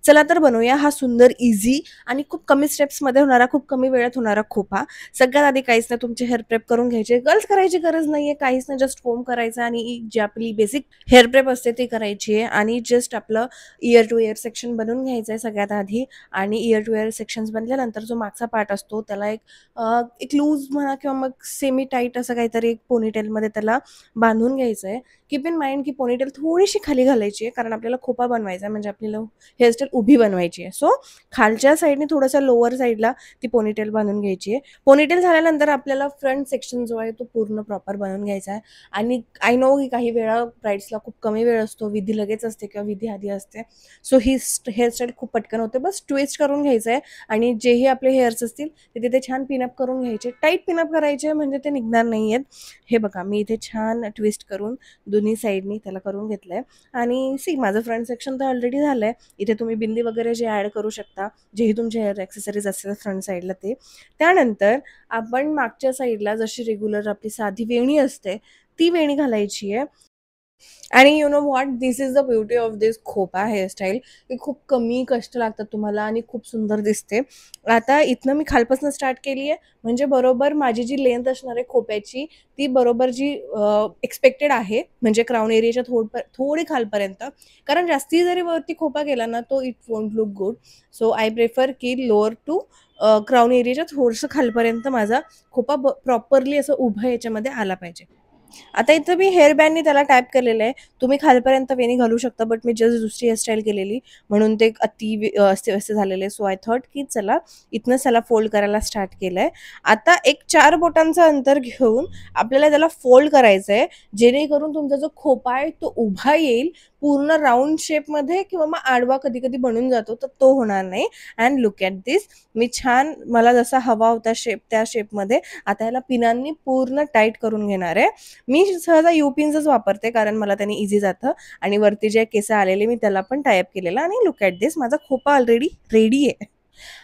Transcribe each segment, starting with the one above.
चला तर बनवूया हा सुंदर इझी आणि खूप कमी स्टेप्समध्ये होणारा, खूप कमी वेळात होणारा खोपा. सगळ्यात आधी काहीच नाही, तुमचे हेअर प्रेप करून घ्यायचे. गर्ल्स करायची गरज नाहीये, काहीच नाही, जस्ट कोम करायचं आणि जी आपली बेसिक हेअर प्रेप असते ती करायची आहे. आणि जस्ट आपलं इयर टू इयर सेक्शन बनवून घ्यायचं आहे सगळ्यात आधी. आणि इयर टू इयर सेक्शन्स बनल्यानंतर जो मागचा पार्ट असतो त्याला एक लूज म्हणा किंवा मग सेमी टाईट असं काहीतरी एक पोनीटेलमध्ये त्याला बांधून घ्यायचं आहे. कीप इन माइंड की पोनीटेल थोडीशी खाली घालायची आहे, कारण आपल्याला खोपा बनवायचा आहे, म्हणजे आपल्याला हेअरस्टाईल उभी बनवायची आहे. सो खालच्या साईडने थोडंसं लोअर साईडला ती पोनीटेल बांधून घ्यायची आहे. पोनीटेल झाल्यानंतर आपल्याला फ्रंट सेक्शन जो आहे तो पूर्ण प्रॉपर बनवून घ्यायचा आहे. आणि आय नो की काही वेळा ब्राईड्सला खूप कमी वेळ असतो, विधी लगेच असते किंवा विधी आधी असते. सो ही हेअरस्टाईल खूप पटकन होते. बस ट्विस्ट करून घ्यायचं आहे आणि जेही आपले हेअर्स असतील ते तिथे छान पिनअप करून घ्यायचे. टाईट पिनअप करायचे म्हणजे ते निघणार नाही आहेत. हे बघा, मी इथे छान ट्विस्ट करून दोन्ही साईडनी त्याला करून घेतलं आहे. आणि सी माझं फ्रंट सेक्शन तर ऑलरेडी झालं आहे. इथे तुम्ही बिंदी वगैरे जे ॲड करू शकता, जेही तुमचे हेअर ॲक्सेसरीज असतील फ्रंट साईडला ते. त्यानंतर आपण मागच्या साईडला जशी रेग्युलर आपली साधी वेणी असते ती वेणी घालायची आहे. आणि you know what, this is the beauty of this khopa hairstyle, की खूप कमी कष्ट लागतात तुम्हाला आणि खूप सुंदर दिसते. आता इथनं मी खालपासून स्टार्ट केली आहे, म्हणजे बरोबर माझी जी लेंथ असणार आहे खोप्याची ती बरोबर जी एक्सपेक्टेड आहे, म्हणजे क्राऊन एरियाच्या थोडी खालपर्यंत. कारण जास्ती जरी वरती खोपा केला ना तो it won't look good. So I prefer की लोअर टू क्राऊन एरियाच्या थोडंसं खालपर्यंत माझा खोपा प्रॉपरली असं उभं याच्यामध्ये आला पाहिजे. आता इथं मी हेअर बँडनी त्याला टॅप केलेलं आहे. तुम्ही खालपर्यंत वेणी घालू शकता, बट मी जस्ट दुसरी हेअरस्टाईल केलेली म्हणून ते अस्ते-व्यस्त झालेले. सो आय थॉट की चला इथनंच त्याला फोल्ड करायला स्टार्ट केलंय. आता एक 4 बोटांचं अंतर घेऊन आपल्याला त्याला फोल्ड करायचं आहे, जेणेकरून तुमचा जो खोपा आहे तो उभा येईल. पूर्ण राउंड शेपमध्ये किंवा मग आडवा कधी-कधी बनून जातो, तर तो होणार नाही. अँड लुक ॲट दिस, मी छान मला जसा हवा होता शेप त्या शेपमध्ये आता ह्याला पिनांनी पूर्ण टाईट करून घेणार आहे. मी सहसा यू-पिन्सच वापरते, कारण मला त्याने इझी जातं. आणि वरती जे केस आलेले मी त्याला पण टाय अप केलेलं. आणि लुक ॲट दिस, माझा खोपा ऑलरेडी रेडी आहे.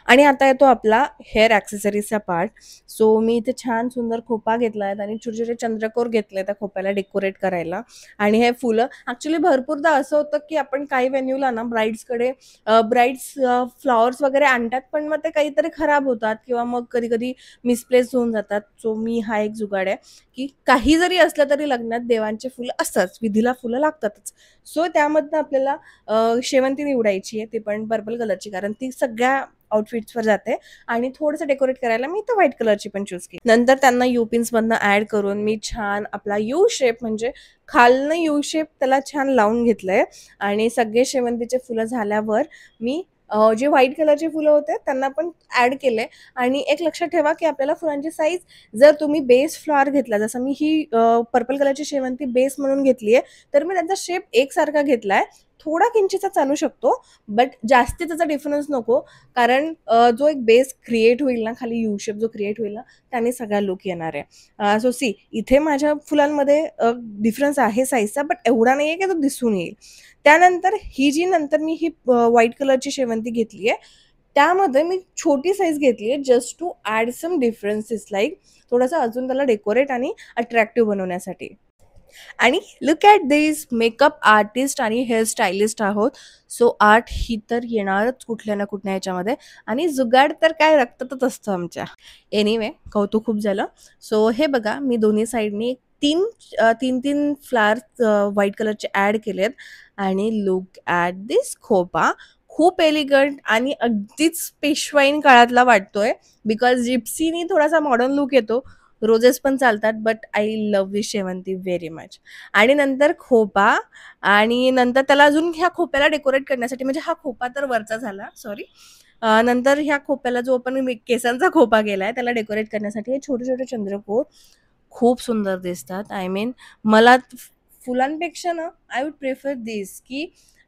आणि आता येतो आपला हेअर ॲक्सेसरीजचा पार्ट. सो मी इथे छान सुंदर खोपा घेतला आहे आणि छोटे-छोटे चंद्रकोर घेतले त्या खोप्याला डेकोरेट करायला. आणि हे फुलं ॲक्चुअली भरपूरदा असं होतं की आपण काही व्हेन्यूला ना ब्राईड्सकडे ब्राईड्स फ्लॉवर्स वगैरे आणतात, पण मग ते काहीतरी खराब होतात किंवा मग कधी-कधी मिसप्लेस होऊन जातात. सो मी हा एक जुगाड आहे की काही जरी असलं तरी लग्नात देवांचे फुलं असतात, विधीला फुलं लागतातच. सो त्यामधनं आपल्याला शेवंती निवडायची आहे, ती पण पर्पल कलरची, कारण ती सगळ्या आउटफिट्सवर जाते. आणि थोडंसं डेकोरेट करायला मी तर व्हाईट कलरची पण चूज केली. नंतर त्यांना यू पिन्समधनं ॲड करून मी छान आपला यू शेप, म्हणजे खालनं यू शेप त्याला छान लावून घेतलंय. आणि सगळे शेवंतीचे फुलं झाल्यावर मी जे व्हाईट कलरचे फुलं होते त्यांना पण ॲड केले. आणि एक लक्षात ठेवा की आपल्याला फुलांची साईज, जर तुम्ही बेस फ्लॉवर घेतला, जसं मी ही पर्पल कलरची शेवंती बेस म्हणून घेतली आहे, तर मी त्यांचा शेप एकसारखा घेतलाय. थोडा किंचितचा चालू शकतो, बट जास्ती त्याचा डिफरन्स नको. कारण जो एक बेस क्रिएट होईल ना, खाली यू शेप जो क्रिएट होईल ना, त्याने सगळा लुक येणार आहे. सो सी इथे माझ्या फुलांमध्ये डिफरन्स आहे साईजचा, बट एवढा नाही आहे की तो दिसून येईल. त्यानंतर ही जी नंतर मी ही व्हाईट कलरची शेवंती घेतली आहे, त्यामध्ये मी छोटी साईज घेतली आहे, just to add some differences, like थोडंसं अजून त्याला डेकोरेट आणि अट्रॅक्टिव्ह बनवण्यासाठी. आणि look at this, makeup artist आणि हेअर स्टायलिस्ट आहोत. सो आर्ट ही तर येणारच कुठल्या ना कुठल्या ह्याच्यामध्ये. आणि जुगाड तर काय रक्तातच असतं आमच्या. एनिवे, कौतुक खूप झालं. सो हे बघा, मी दोन्ही साईडनी 3 फ्लावर्स व्हाईट कलरचे ॲड केलेत. आणि लुक ॲट दिस खोपा. खूप एलिगंट आणि अगदीच पेशवाईन काळातला वाटतोय, बिकॉज जिप्सीनी थोडासा मॉडर्न लुक येतो. रोजेस पण चालतात, बट आय लव्ह दिस शेवंती व्हेरी मच. आणि नंतर खोपा. आणि नंतर त्याला अजून ह्या खोप्याला डेकोरेट करण्यासाठी, म्हणजे हा खोपा तर वरचा झाला, सॉरी. नंतर ह्या खोप्याला जो आपण केसांचा खोपा केलाय त्याला डेकोरेट करण्यासाठी हे छोटे छोटे चंद्रकोर खूप सुंदर दिसतात. आय मीन, मला फुलांपेक्षा ना आय वुड प्रेफर दिस, की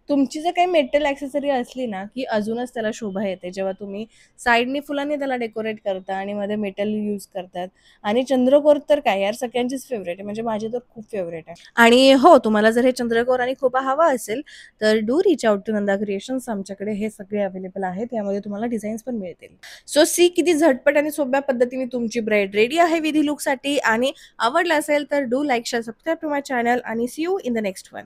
तुमची जर काही मेटल ॲक्सेसरी असली ना, की अजूनच त्याला शोभा येते, जेव्हा तुम्ही साईडनी फुलांनी त्याला डेकोरेट करता आणि मध्ये मेटल यूज करतात. आणि चंद्रकोर तर काय यार, सगळ्यांचीच फेवरेट आहे, म्हणजे माझी तर खूप फेवरेट आहे. आणि हो, तुम्हाला जर हे चंद्रकोर आणि खोपा हवा असेल तर do reach out to Nanda creations. आमच्याकडे हे सगळे अवेलेबल आहेत, यामध्ये तुम्हाला डिझाईन्स पण मिळतील. सो सी किती झटपट आणि सोप्या पद्धतीने तुमची ब्राईड रेडी आहे विधी लुकसाठी. आणि आवडलं असेल तर do like, share, subscribe to my channel आणि see you in the next one.